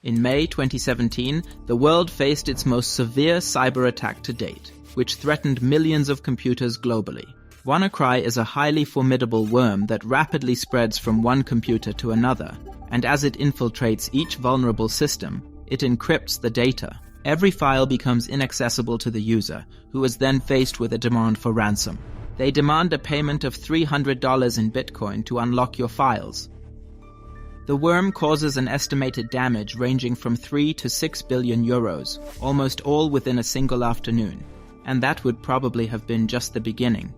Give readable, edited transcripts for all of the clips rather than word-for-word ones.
In May 2017, the world faced its most severe cyber attack to date, which threatened millions of computers globally. WannaCry is a highly formidable worm that rapidly spreads from one computer to another, and as it infiltrates each vulnerable system, it encrypts the data. Every file becomes inaccessible to the user, who is then faced with a demand for ransom. They demand a payment of $300 in Bitcoin to unlock your files. The worm causes an estimated damage ranging from 3 to 6 billion euros, almost all within a single afternoon, and that would probably have been just the beginning.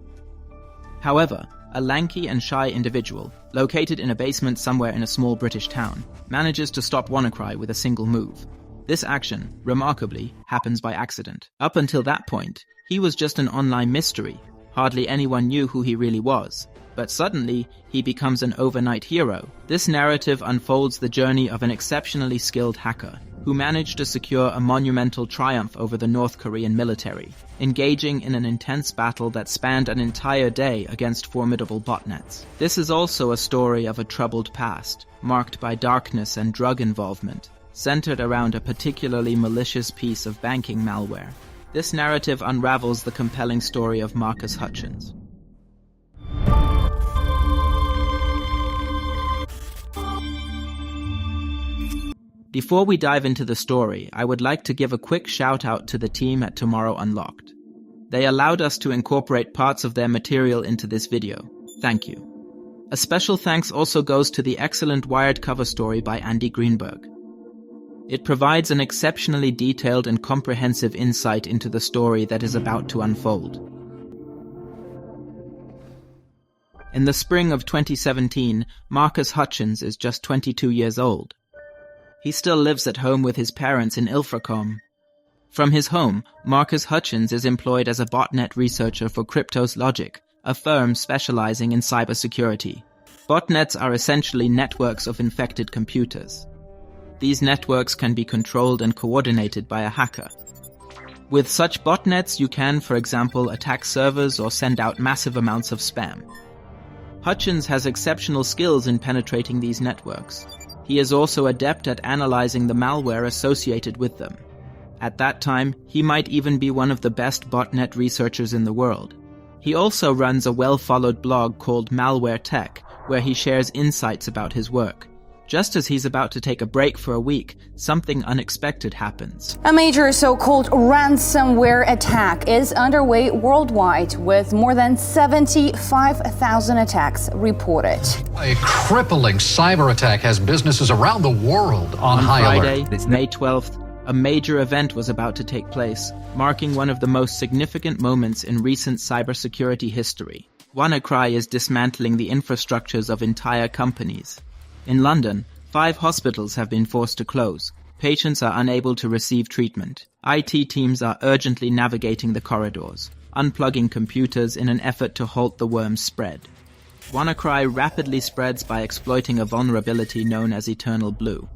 However, a lanky and shy individual, located in a basement somewhere in a small British town, manages to stop WannaCry with a single move. This action, remarkably, happens by accident. Up until that point, he was just an online mystery. Hardly anyone knew who he really was. But suddenly, he becomes an overnight hero. This narrative unfolds the journey of an exceptionally skilled hacker who managed to secure a monumental triumph over the North Korean military, engaging in an intense battle that spanned an entire day against formidable botnets. This is also a story of a troubled past, marked by darkness and drug involvement, centered around a particularly malicious piece of banking malware. This narrative unravels the compelling story of Marcus Hutchins. Before we dive into the story, I would like to give a quick shout out to the team at Tomorrow Unlocked. They allowed us to incorporate parts of their material into this video. Thank you. A special thanks also goes to the excellent Wired cover story by Andy Greenberg. It provides an exceptionally detailed and comprehensive insight into the story that is about to unfold. In the spring of 2017, Marcus Hutchins is just 22 years old. He still lives at home with his parents in Ilfracombe. From his home, Marcus Hutchins is employed as a botnet researcher for Cryptos Logic, a firm specializing in cybersecurity. Botnets are essentially networks of infected computers. These networks can be controlled and coordinated by a hacker. With such botnets, you can, for example, attack servers or send out massive amounts of spam. Hutchins has exceptional skills in penetrating these networks. He is also adept at analyzing the malware associated with them. At that time, he might even be one of the best botnet researchers in the world. He also runs a well-followed blog called Malware Tech, where he shares insights about his work. Just as he's about to take a break for a week, something unexpected happens. A major so-called ransomware attack is underway worldwide, with more than 75,000 attacks reported. A crippling cyber attack has businesses around the world on high Friday, alert. May 12th, a major event was about to take place, marking one of the most significant moments in recent cybersecurity history. WannaCry is dismantling the infrastructures of entire companies. In London, 5 hospitals have been forced to close. Patients are unable to receive treatment. IT teams are urgently navigating the corridors, unplugging computers in an effort to halt the worm's spread. WannaCry rapidly spreads by exploiting a vulnerability known as Eternal Blue.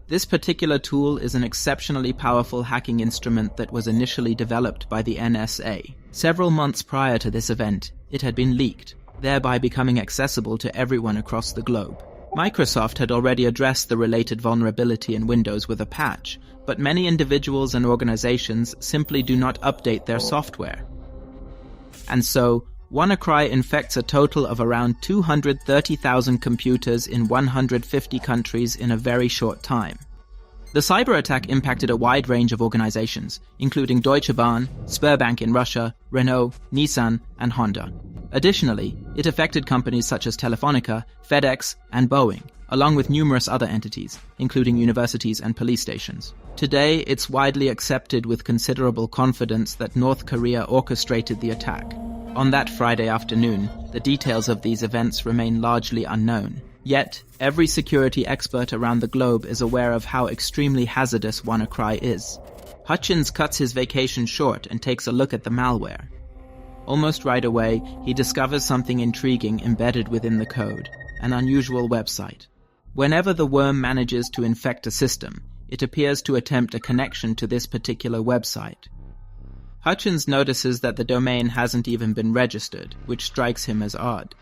This particular tool is an exceptionally powerful hacking instrument that was initially developed by the NSA. Several months prior to this event, it had been leaked, thereby becoming accessible to everyone across the globe. Microsoft had already addressed the related vulnerability in Windows with a patch, but many individuals and organizations simply do not update their software. And so, WannaCry infects a total of around 230,000 computers in 150 countries in a very short time. The cyber attack impacted a wide range of organizations, including Deutsche Bahn, Sberbank in Russia, Renault, Nissan, and Honda. Additionally, it affected companies such as Telefonica, FedEx, and Boeing, along with numerous other entities, including universities and police stations. Today, it's widely accepted with considerable confidence that North Korea orchestrated the attack. On that Friday afternoon, the details of these events remain largely unknown. Yet, every security expert around the globe is aware of how extremely hazardous WannaCry is. Hutchins cuts his vacation short and takes a look at the malware. Almost right away, he discovers something intriguing embedded within the code, an unusual website. Whenever the worm manages to infect a system, it appears to attempt a connection to this particular website. Hutchins notices that the domain hasn't even been registered, which strikes him as odd.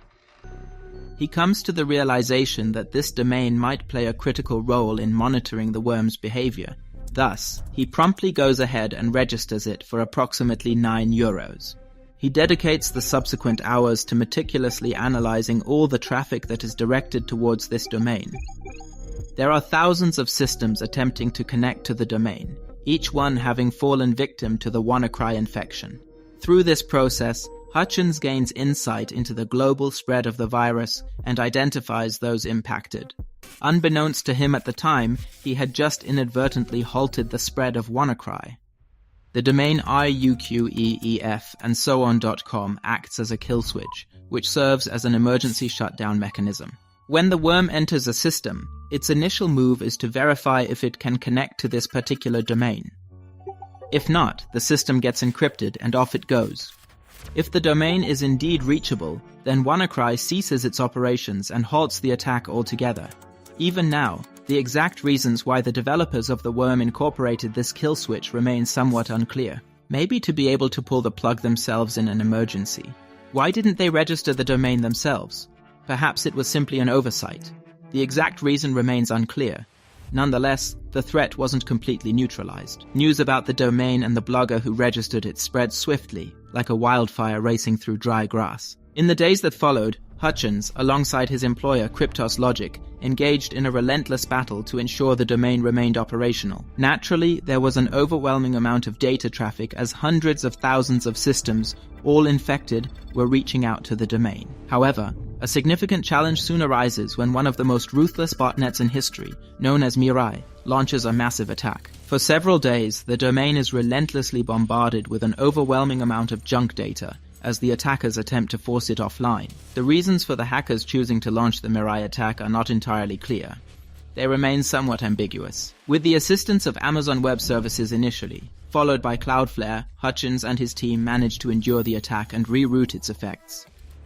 He comes to the realization that this domain might play a critical role in monitoring the worm's behavior. Thus, he promptly goes ahead and registers it for approximately €9. He dedicates the subsequent hours to meticulously analyzing all the traffic that is directed towards this domain. There are thousands of systems attempting to connect to the domain, each one having fallen victim to the WannaCry infection. Through this process, Hutchins gains insight into the global spread of the virus and identifies those impacted. Unbeknownst to him at the time, he had just inadvertently halted the spread of WannaCry. The domain IUQEEF and so on.com acts as a kill switch, which serves as an emergency shutdown mechanism. When the worm enters a system, its initial move is to verify if it can connect to this particular domain. If not, the system gets encrypted and off it goes. If the domain is indeed reachable, then WannaCry ceases its operations and halts the attack altogether. Even now, the exact reasons why the developers of the worm incorporated this kill switch remain somewhat unclear. Maybe to be able to pull the plug themselves in an emergency. Why didn't they register the domain themselves? Perhaps it was simply an oversight. The exact reason remains unclear. Nonetheless, the threat wasn't completely neutralized. News about the domain and the blogger who registered it spread swiftly, like a wildfire racing through dry grass. In the days that followed, Hutchins, alongside his employer Cryptos Logic, engaged in a relentless battle to ensure the domain remained operational. Naturally, there was an overwhelming amount of data traffic as hundreds of thousands of systems, all infected, were reaching out to the domain. However, a significant challenge soon arises when one of the most ruthless botnets in history, known as Mirai, launches a massive attack. For several days, the domain is relentlessly bombarded with an overwhelming amount of junk data, as the attackers attempt to force it offline. The reasons for the hackers choosing to launch the Mirai attack are not entirely clear. They remain somewhat ambiguous. With the assistance of Amazon Web Services initially, followed by Cloudflare, Hutchins and his team managed to endure the attack and reroute its effects.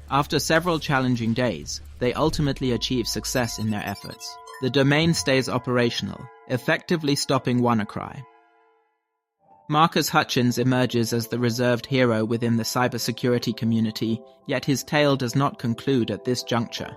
After several challenging days, they ultimately achieve success in their efforts. The domain stays operational, effectively stopping WannaCry. Marcus Hutchins emerges as the reserved hero within the cybersecurity community, yet his tale does not conclude at this juncture.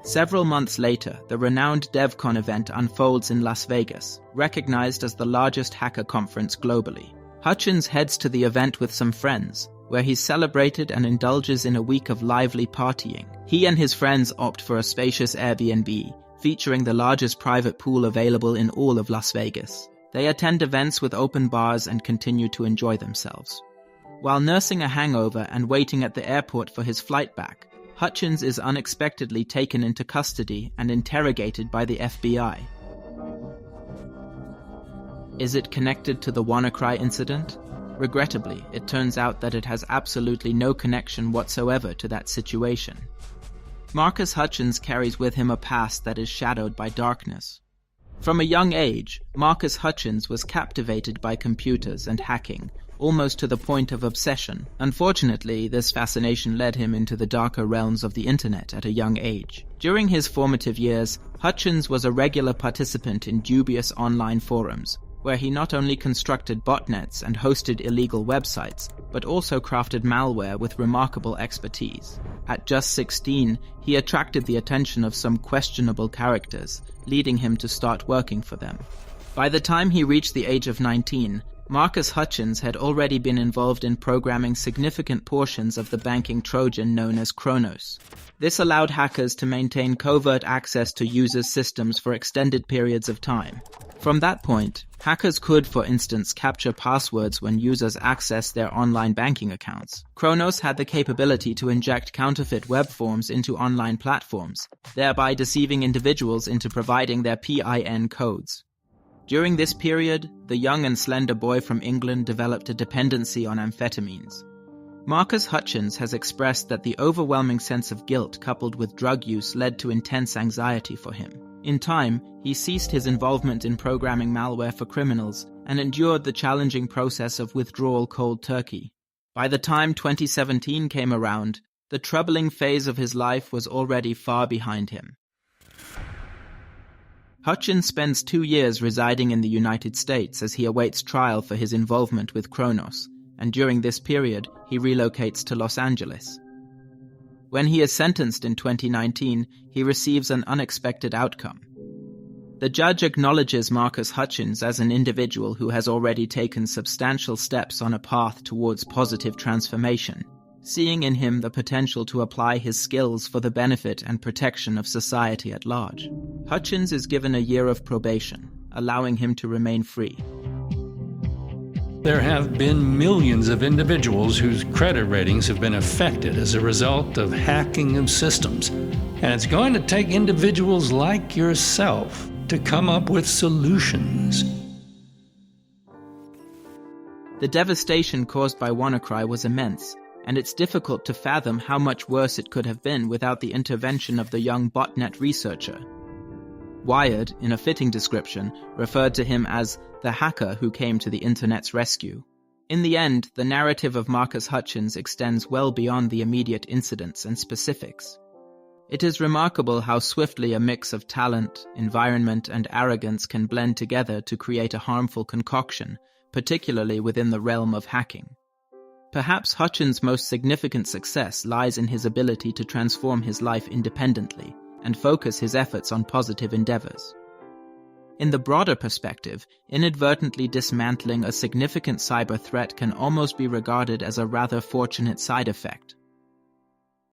Several months later, the renowned DevCon event unfolds in Las Vegas, recognized as the largest hacker conference globally. Hutchins heads to the event with some friends, where he's celebrated and indulges in a week of lively partying. He and his friends opt for a spacious Airbnb, featuring the largest private pool available in all of Las Vegas. They attend events with open bars and continue to enjoy themselves. While nursing a hangover and waiting at the airport for his flight back, Hutchins is unexpectedly taken into custody and interrogated by the FBI. Is it connected to the WannaCry incident? Regrettably, it turns out that it has absolutely no connection whatsoever to that situation. Marcus Hutchins carries with him a past that is shadowed by darkness. From a young age, Marcus Hutchins was captivated by computers and hacking, almost to the point of obsession. Unfortunately, this fascination led him into the darker realms of the internet at a young age. During his formative years, Hutchins was a regular participant in dubious online forums, where he not only constructed botnets and hosted illegal websites, but also crafted malware with remarkable expertise. At just 16, he attracted the attention of some questionable characters, leading him to start working for them. By the time he reached the age of 19, Marcus Hutchins had already been involved in programming significant portions of the banking Trojan known as Kronos. This allowed hackers to maintain covert access to users' systems for extended periods of time. From that point, hackers could, for instance, capture passwords when users access their online banking accounts. Kronos had the capability to inject counterfeit web forms into online platforms, thereby deceiving individuals into providing their PIN codes. During this period, the young and slender boy from England developed a dependency on amphetamines. Marcus Hutchins has expressed that the overwhelming sense of guilt coupled with drug use led to intense anxiety for him. In time, he ceased his involvement in programming malware for criminals and endured the challenging process of withdrawal cold turkey. By the time 2017 came around, the troubling phase of his life was already far behind him. Hutchins spends 2 years residing in the United States as he awaits trial for his involvement with Kronos, and during this period, he relocates to Los Angeles. When he is sentenced in 2019, he receives an unexpected outcome. The judge acknowledges Marcus Hutchins as an individual who has already taken substantial steps on a path towards positive transformation, seeing in him the potential to apply his skills for the benefit and protection of society at large. Hutchins is given a year of probation, allowing him to remain free. There have been millions of individuals whose credit ratings have been affected as a result of hacking of systems. And it's going to take individuals like yourself to come up with solutions. The devastation caused by WannaCry was immense, and it's difficult to fathom how much worse it could have been without the intervention of the young botnet researcher. Wired, in a fitting description, referred to him as the hacker who came to the internet's rescue. In the end, the narrative of Marcus Hutchins extends well beyond the immediate incidents and specifics. It is remarkable how swiftly a mix of talent, environment, and arrogance can blend together to create a harmful concoction, particularly within the realm of hacking. Perhaps Hutchins' most significant success lies in his ability to transform his life independently and focus his efforts on positive endeavors. In the broader perspective, inadvertently dismantling a significant cyber threat can almost be regarded as a rather fortunate side effect.